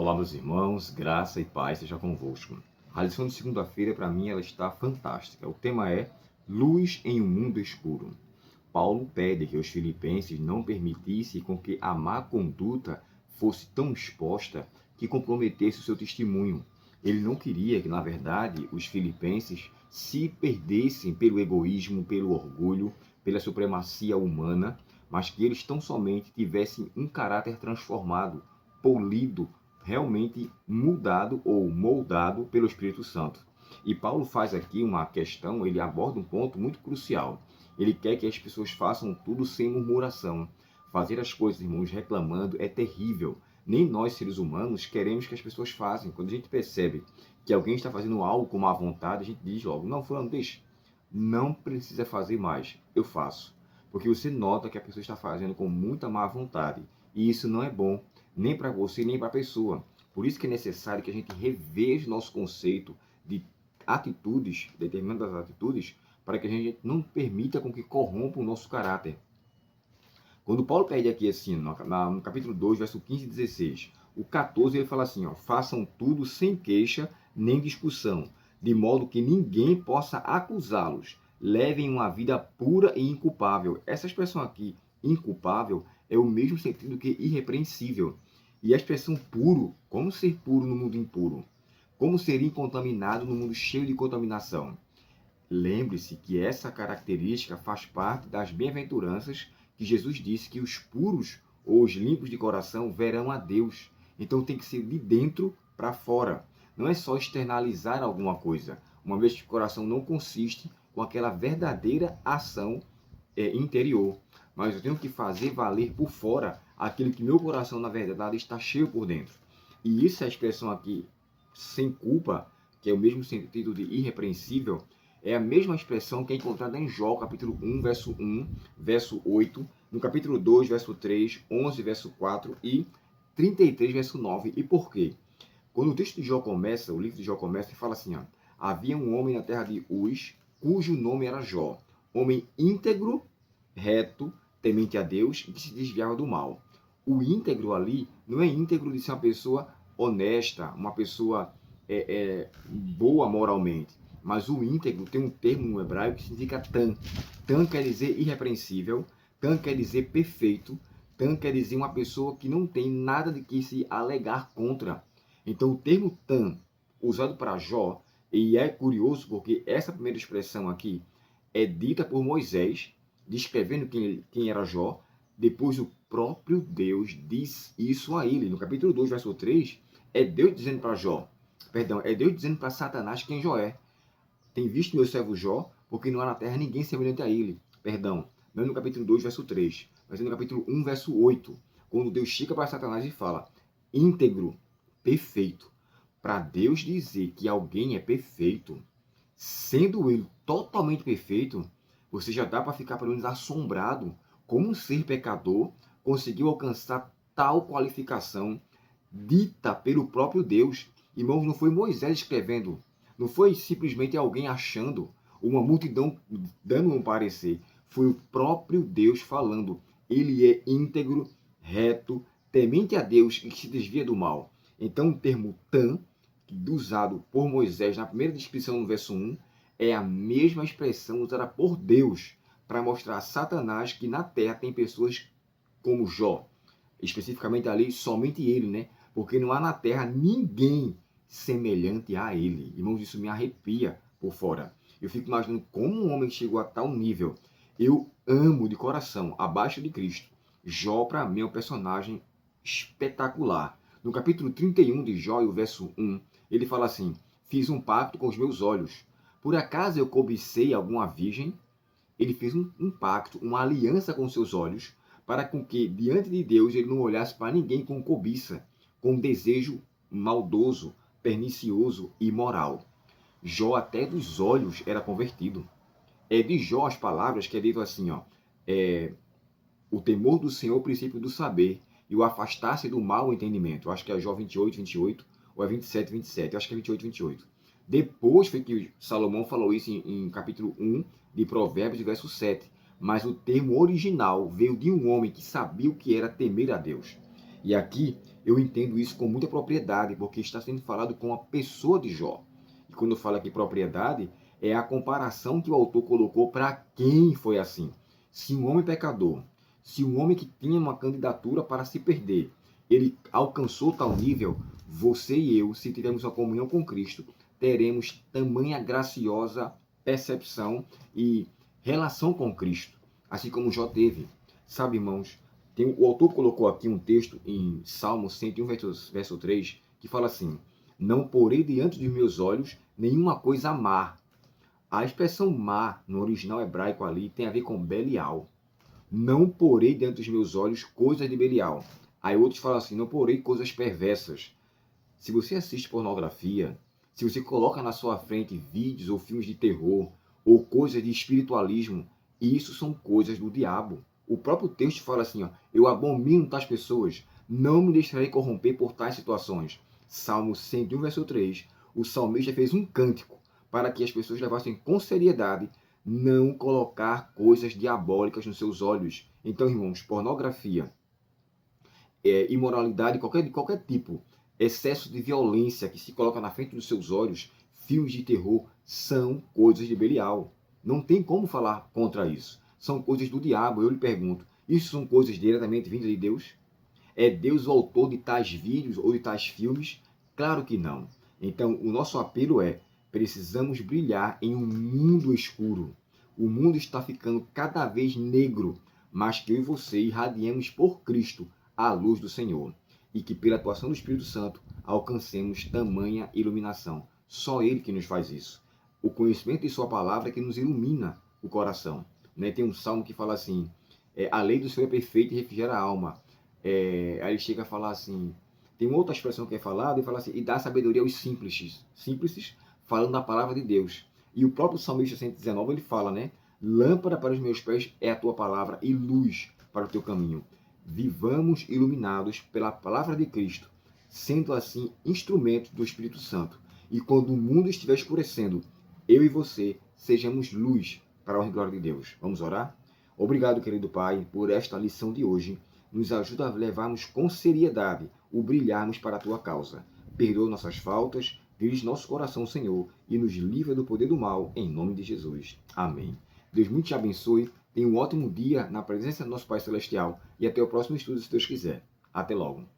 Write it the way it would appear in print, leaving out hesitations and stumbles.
Olá, meus irmãos, graça e paz seja convosco. A lição de segunda-feira, para mim, ela está fantástica. O tema é Luz em um mundo escuro. Paulo pede que os filipenses não permitissem com que a má conduta fosse tão exposta que comprometesse o seu testemunho. Ele não queria que, na verdade, os filipenses se perdessem pelo egoísmo, pelo orgulho, pela supremacia humana, mas que eles tão somente tivessem um caráter transformado, polido, realmente mudado ou moldado pelo Espírito Santo. E Paulo faz aqui uma questão, ele aborda um ponto muito crucial. Ele quer que as pessoas façam tudo sem murmuração. Fazer as coisas, irmãos, reclamando é terrível. Nem nós, seres humanos, queremos que as pessoas façam. Quando a gente percebe que alguém está fazendo algo com má vontade, a gente diz logo, não, fulano, deixa. Não precisa fazer mais, eu faço. Porque você nota que a pessoa está fazendo com muita má vontade. E isso não é bom, nem para você, nem para a pessoa. Por isso que é necessário que a gente reveja nosso conceito de atitudes, determinadas atitudes, para que a gente não permita com que corrompa o nosso caráter. Quando Paulo pede aqui assim, no capítulo 2, verso 15 e 16, o 14 ele fala assim, ó, façam tudo sem queixa nem discussão, de modo que ninguém possa acusá-los. Levem uma vida pura e inculpável. Essa expressão aqui, inculpável, é o mesmo sentido que irrepreensível. E a expressão puro, como ser puro no mundo impuro? Como ser incontaminado no mundo cheio de contaminação? Lembre-se que essa característica faz parte das bem-aventuranças que Jesus disse que os puros ou os limpos de coração verão a Deus. Então tem que ser de dentro para fora. Não é só externalizar alguma coisa, uma vez que o coração não consiste com aquela verdadeira ação interior. Mas eu tenho que fazer valer por fora aquilo que meu coração, na verdade, está cheio por dentro. E isso é a expressão aqui, sem culpa, que é o mesmo sentido de irrepreensível, é a mesma expressão que é encontrada em Jó, capítulo 1, verso 1, verso 8, no capítulo 2, verso 3, 11, verso 4 e 33, verso 9. E por quê? Quando o texto de Jó começa, o livro de Jó começa, ele fala assim, ó, havia um homem na terra de Uz, cujo nome era Jó, homem íntegro, reto, temente a Deus e que se desviava do mal. O íntegro ali não é íntegro de ser uma pessoa honesta, uma pessoa boa moralmente, mas o íntegro tem um termo no hebraico que significa tan. Tan quer dizer irrepreensível, tan quer dizer perfeito, tan quer dizer uma pessoa que não tem nada de que se alegar contra. Então o termo tan, usado para Jó, e é curioso porque essa primeira expressão aqui é dita por Moisés, descrevendo quem era Jó, depois o próprio Deus diz isso a ele. No capítulo 2, verso 3, é Deus dizendo para Jó, é Deus dizendo para Satanás quem Jó é. Tem visto meu servo Jó, porque não há na terra ninguém semelhante a ele. Não é no capítulo 2, verso 3, mas é no capítulo 1, verso 8, quando Deus chega para Satanás e fala, íntegro, perfeito. Para Deus dizer que alguém é perfeito, sendo ele totalmente perfeito, você já dá para ficar pelo menos assombrado como um ser pecador conseguiu alcançar tal qualificação dita pelo próprio Deus. Irmãos, não foi Moisés escrevendo, não foi simplesmente alguém achando, uma multidão dando um parecer. Foi o próprio Deus falando. Ele é íntegro, reto, temente a Deus e que se desvia do mal. Então, o termo tan, usado por Moisés na primeira descrição no verso 1, é a mesma expressão usada por Deus para mostrar a Satanás que na terra tem pessoas como Jó. Especificamente ali, somente ele, né? Porque não há na terra ninguém semelhante a ele. Irmãos, isso me arrepia por fora. Eu fico imaginando como um homem chegou a tal nível. Eu amo de coração, abaixo de Cristo. Jó, para mim, é um personagem espetacular. No capítulo 31 de Jó, o verso 1, ele fala assim, fiz um pacto com os meus olhos. Por acaso eu cobicei alguma virgem? Ele fez um pacto, uma aliança com seus olhos, para com que, diante de Deus, ele não olhasse para ninguém com cobiça, com desejo maldoso, pernicioso e imoral. Jó até dos olhos era convertido. É de Jó as palavras que é dito assim, ó, o temor do Senhor, o princípio do saber, e o afastar-se do mau entendimento. Eu acho que é Jó 28, 28, ou é 27, 27. Eu acho que é 28, 28. Depois foi que Salomão falou isso em capítulo 1 de Provérbios, verso 7. Mas o termo original veio de um homem que sabia o que era temer a Deus. E aqui eu entendo isso com muita propriedade, porque está sendo falado com a pessoa de Jó. E quando eu falo aqui propriedade, é a comparação que o autor colocou para quem foi assim. Se um homem pecador, se um homem que tinha uma candidatura para se perder, ele alcançou tal nível, você e eu, se tivermos uma comunhão com Cristo, teremos tamanha graciosa percepção e relação com Cristo, assim como Jó teve. Sabe, irmãos, o autor colocou aqui um texto em Salmo 101, verso 3, que fala assim: não porei diante dos meus olhos nenhuma coisa má. A expressão má, no original hebraico ali, tem a ver com Belial. Não porei diante dos meus olhos coisas de Belial. Aí outros falam assim, não porei coisas perversas. Se você assiste pornografia, se você coloca na sua frente vídeos ou filmes de terror, ou coisas de espiritualismo, isso são coisas do diabo. O próprio texto fala assim, ó, eu abomino tais pessoas, não me deixarei corromper por tais situações. Salmo 101, verso 3, o salmista fez um cântico para que as pessoas levassem com seriedade não colocar coisas diabólicas nos seus olhos. Então, irmãos, pornografia, imoralidade de qualquer tipo, excesso de violência que se coloca na frente dos seus olhos, filmes de terror, são coisas de Belial. Não tem como falar contra isso. São coisas do diabo. Eu lhe pergunto, isso são coisas diretamente vindas de Deus? É Deus o autor de tais vídeos ou de tais filmes? Claro que não. Então, o nosso apelo é, precisamos brilhar em um mundo escuro. O mundo está ficando cada vez negro, mas que eu e você irradiemos por Cristo a luz do Senhor. E que pela atuação do Espírito Santo alcancemos tamanha iluminação. Só Ele que nos faz isso. O conhecimento de Sua palavra é que nos ilumina o coração. Tem um salmo que fala assim, a lei do Senhor é perfeita e refrigera a alma. Aí ele chega a falar assim, tem uma outra expressão que é falada, e fala assim, e dá sabedoria aos simples, falando da palavra de Deus. E o próprio Salmista 119, ele fala, lâmpada para os meus pés é a tua palavra e luz para o teu caminho. Vivamos iluminados pela palavra de Cristo, sendo assim instrumentos do Espírito Santo. E quando o mundo estiver escurecendo, eu e você sejamos luz para a honra e glória de Deus. Vamos orar? Obrigado, querido Pai, por esta lição de hoje. Nos ajuda a levarmos com seriedade o brilharmos para a Tua causa. Perdoa nossas faltas, dirige nosso coração, Senhor, e nos livra do poder do mal, em nome de Jesus. Amém. Deus muito te abençoe, tenha um ótimo dia na presença do nosso Pai Celestial e até o próximo estudo, se Deus quiser. Até logo.